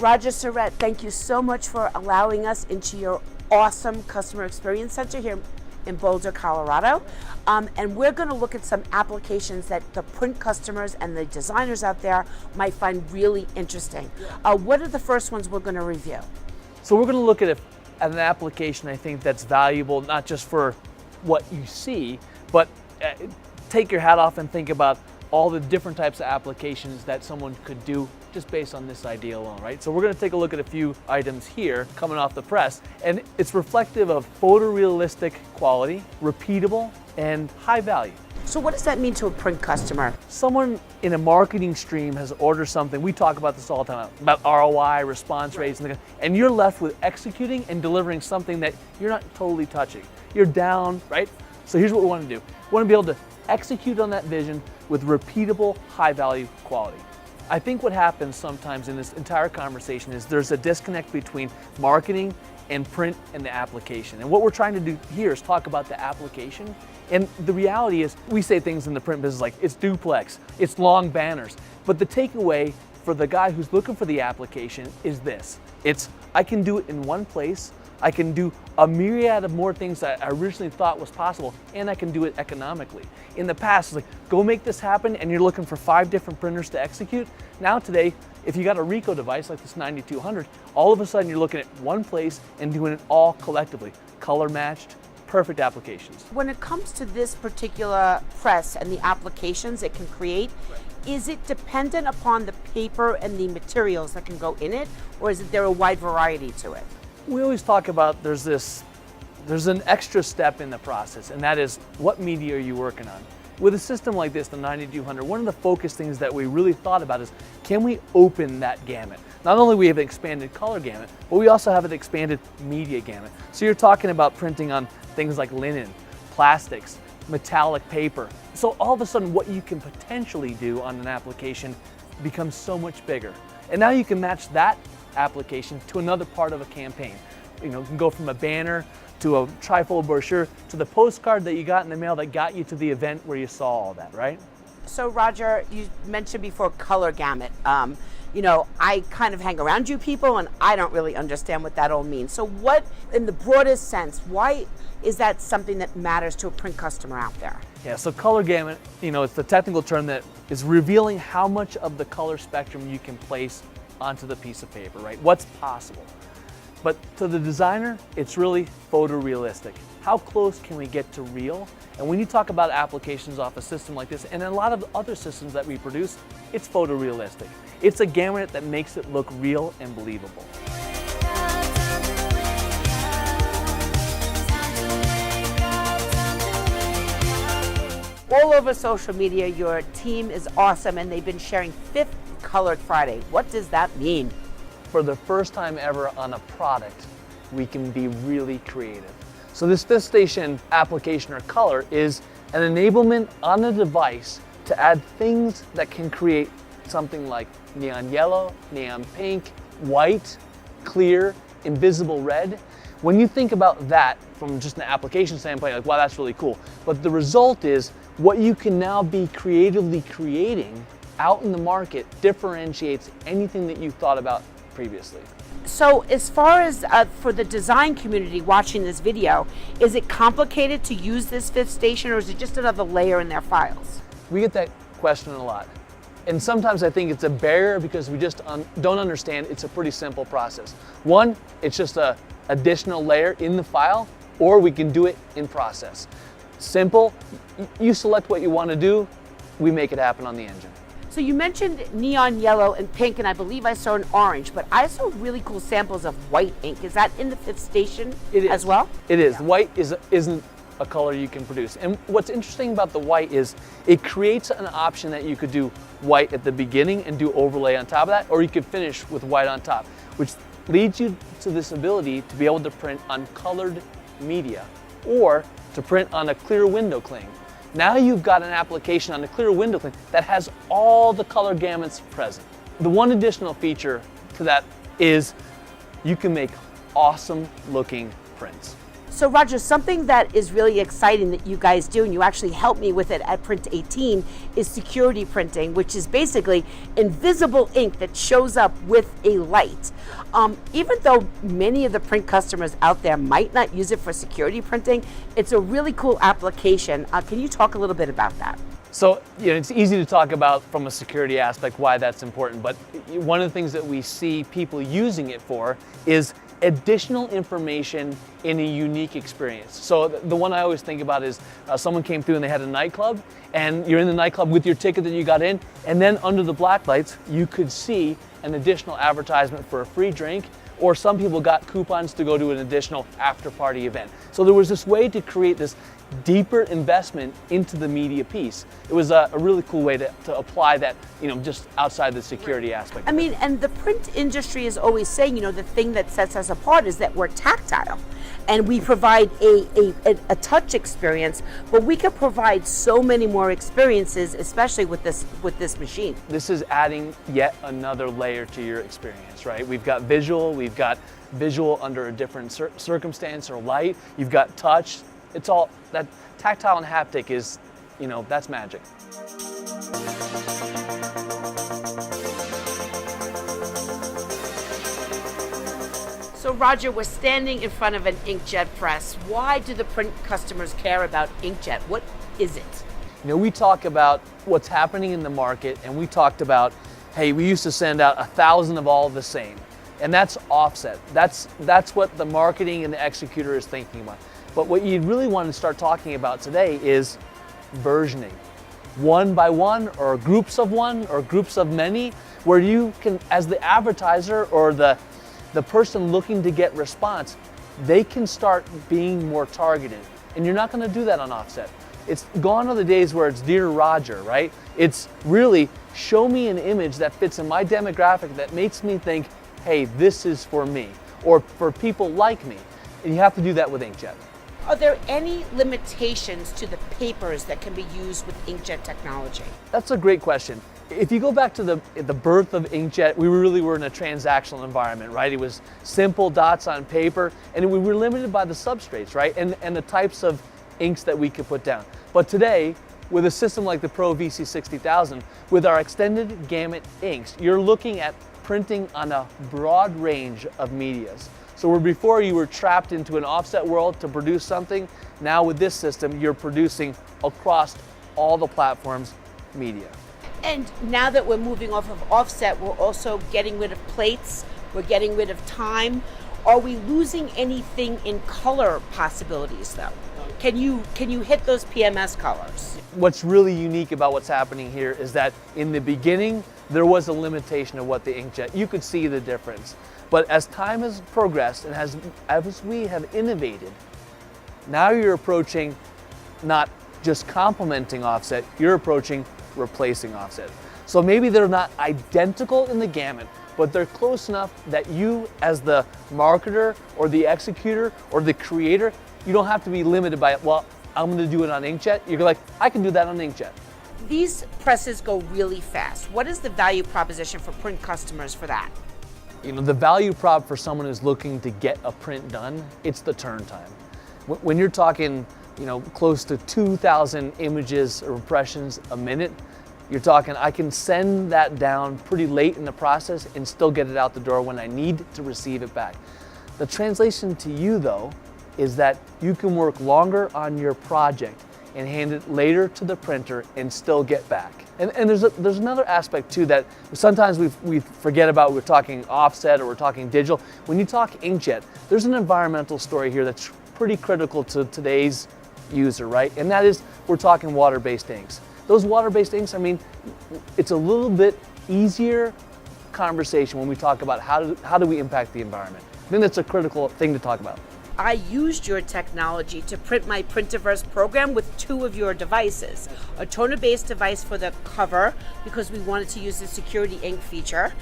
Roger Surratt, thank you so much for allowing us into your awesome customer experience center here in Boulder, Colorado. And we're going to look at some applications that the print customers and the designers out there might find really interesting. What are the first ones we're going to review? So we're going to look at an application I think that's valuable, not just for what you see, but take your hat off and think about all the different types of applications that someone could do just based on this idea alone, right? So we're going to take a look at a few items here coming off the press, and it's reflective of photorealistic quality, repeatable, and high value. So what does that mean to a print customer? Someone in a marketing stream has ordered something. We talk about this all the time, about ROI, response rates, and you're left with executing and delivering something that you're not totally touching. You're down, right? So here's what we want to do. We want to be able to execute on that vision with repeatable, high-value quality. I think what happens sometimes in this entire conversation is there's a disconnect between marketing and print and the application. And what we're trying to do here is talk about the application. And the reality is we say things in the print business like it's duplex, it's long banners. But the takeaway for the guy who's looking for the application is this. It's, I can do it in one place, I can do a myriad of more things that I originally thought was possible, and I can do it economically. In the past, it's like, go make this happen, and you're looking for 5 different printers to execute. Now today, if you got a Ricoh device like this 9200, all of a sudden you're looking at one place and doing it all collectively, color matched, perfect applications. When it comes to this particular press and the applications it can create, is it dependent upon the paper and the materials that can go in it, or is there a wide variety to it? We always talk about there's an extra step in the process, and that is what media are you working on? With a system like this, the 9200, one of the focus things that we really thought about is, can we open that gamut? Not only we have an expanded color gamut, but we also have an expanded media gamut. So you're talking about printing on things like linen, plastics, metallic paper. So all of a sudden what you can potentially do on an application becomes so much bigger. And now you can match that application to another part of a campaign. You know, you can go from a banner to a trifold brochure to the postcard that you got in the mail that got you to the event where you saw all that, right? So Roger, you mentioned before color gamut. You know, I kind of hang around you people and I don't really understand what that all means. So what, in the broadest sense, why is that something that matters to a print customer out there? Yeah, so color gamut, you know, it's the technical term that is revealing how much of the color spectrum you can place onto the piece of paper, right? What's possible. But to the designer, it's really photorealistic. How close can we get to real? And when you talk about applications off a system like this, and a lot of other systems that we produce, it's photorealistic. It's a gamut that makes it look real and believable. All over social media, your team is awesome and they've been sharing 5th Colored Friday. What does that mean? For the first time ever on a product, we can be really creative. So this 5th station application or color is an enablement on a device to add things that can create something like neon yellow, neon pink, white, clear, invisible red. When you think about that from just an application standpoint, like, wow, that's really cool. But the result is what you can now be creatively creating out in the market differentiates anything that you thought about previously. So as far as for the design community watching this video, is it complicated to use this 5th station, or is it just another layer in their files? We get that question a lot. And sometimes I think it's a barrier because we just don't understand it's a pretty simple process. One, it's just an additional layer in the file, or we can do it in process. Simple, you select what you want to do, we make it happen on the engine. So you mentioned neon yellow and pink, and I believe I saw an orange, but I saw really cool samples of white ink. Is that in the 5th station as well? It is. Yeah. White isn't a color you can produce. And what's interesting about the white is it creates an option that you could do white at the beginning and do overlay on top of that, or you could finish with white on top, which leads you to this ability to be able to print on colored media or to print on a clear window cling. Now you've got an application on a clear window cling that has all the color gamuts present. The one additional feature to that is you can make awesome looking prints. So Roger, something that is really exciting that you guys do, and you actually helped me with it at Print 18, is security printing, which is basically invisible ink that shows up with a light. Even though many of the print customers out there might not use it for security printing, it's a really cool application. Can you talk a little bit about that? So, it's easy to talk about from a security aspect why that's important, but one of the things that we see people using it for is additional information in a unique experience. So the one I always think about is someone came through and they had a nightclub, and you're in the nightclub with your ticket that you got in, and then under the black lights, you could see an additional advertisement for a free drink, or some people got coupons to go to an additional after-party event. So there was this way to create this deeper investment into the media piece. It was a really cool way to apply that, just outside the security aspect. I mean, and the print industry is always saying, the thing that sets us apart is that we're tactile. And we provide a touch experience, but we can provide so many more experiences, especially with this machine. This is adding yet another layer to your experience, right? We've got visual under a different circumstance or light. You've got touch. It's all that tactile and haptic is, that's magic. So Roger, we're standing in front of an inkjet press. Why do the print customers care about inkjet? What is it? We talk about what's happening in the market, and we talked about, hey, we used to send out 1,000 of all the same, and that's offset. That's what the marketing and the executor is thinking about. But what you really want to start talking about today is versioning. One by one, or groups of one, or groups of many, where you can, as the advertiser or the person looking to get response, they can start being more targeted. And you're not going to do that on offset. It's gone are the days where it's Dear Roger, right? It's really show me an image that fits in my demographic that makes me think, hey, this is for me, or for people like me. And you have to do that with inkjet. Are there any limitations to the papers that can be used with inkjet technology? That's a great question. If you go back to the birth of inkjet, we really were in a transactional environment, right? It was simple dots on paper, and we were limited by the substrates, right? And the types of inks that we could put down. But today, with a system like the Pro VC60000, with our extended gamut inks, you're looking at printing on a broad range of medias. So where before you were trapped into an offset world to produce something, now with this system, you're producing across all the platforms media. And now that we're moving off of offset, we're also getting rid of plates, we're getting rid of time. Are we losing anything in color possibilities though? Can you hit those PMS colors? What's really unique about what's happening here is that in the beginning, there was a limitation of what the inkjet, you could see the difference. But as time has progressed and as we have innovated, now you're approaching not just complementing offset, you're approaching replacing offset. So maybe they're not identical in the gamut, but they're close enough that you as the marketer or the executor or the creator, you don't have to be limited by, well, I'm going to do it on inkjet. You're like, I can do that on inkjet. These presses go really fast. What is the value proposition for print customers for that? The value prop for someone who's looking to get a print done, it's the turn time. When you're talking, close to 2,000 images or impressions a minute, you're talking, I can send that down pretty late in the process and still get it out the door when I need to receive it back. The translation to you, though, is that you can work longer on your project and hand it later to the printer and still get back. And there's another aspect too that sometimes we forget about. We're talking offset or we're talking digital. When you talk inkjet, there's an environmental story here that's pretty critical to today's user, right? And that is, we're talking water-based inks. Those water-based inks, it's a little bit easier conversation when we talk about how do we impact the environment. I think that's a critical thing to talk about. I used your technology to print my Printiverse program with 2 of your devices. A toner-based device for the cover, because we wanted to use the security ink feature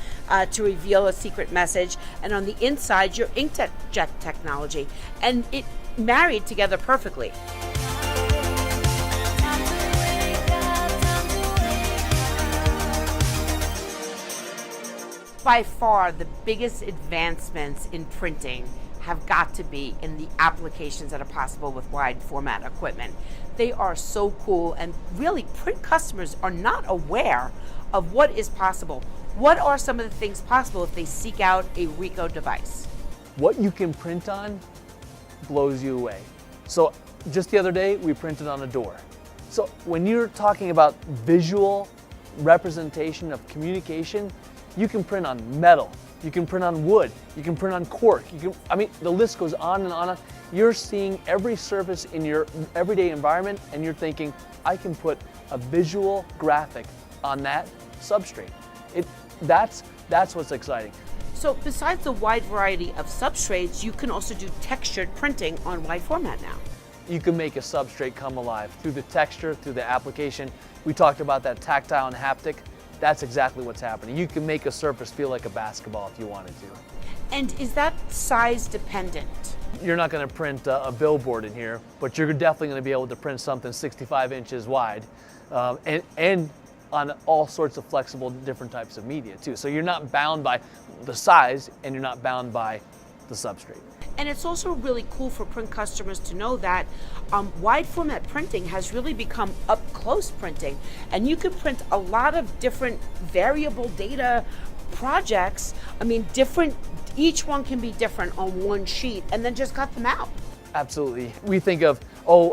to reveal a secret message, and on the inside, your inkjet technology. And it married together perfectly. By far, the biggest advancements in printing have got to be in the applications that are possible with wide format equipment. They are so cool, and really print customers are not aware of what is possible. What are some of the things possible if they seek out a Ricoh device? What you can print on blows you away. So just the other day, we printed on a door. So when you're talking about visual representation of communication, you can print on metal, you can print on wood, you can print on cork, I mean, the list goes on and on. You're seeing every surface in your everyday environment, and you're thinking, I can put a visual graphic on that substrate. That's what's exciting. So besides the wide variety of substrates, you can also do textured printing on wide format now. You can make a substrate come alive through the texture, through the application. We talked about that tactile and haptic. That's exactly what's happening. You can make a surface feel like a basketball if you wanted to. And is that size dependent? You're not going to print a billboard in here, but you're definitely going to be able to print something 65 inches wide, and on all sorts of flexible different types of media too. So you're not bound by the size, and you're not bound by the substrate. And it's also really cool for print customers to know that wide format printing has really become up close printing, and you can print a lot of different variable data projects. I mean, each one can be different on one sheet, and then just cut them out. Absolutely. We think of,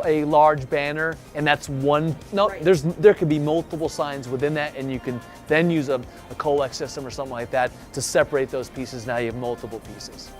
a large banner, and that's one. No, Right. there could be multiple signs within that, and you can then use a colex system or something like that to separate those pieces. Now you have multiple pieces.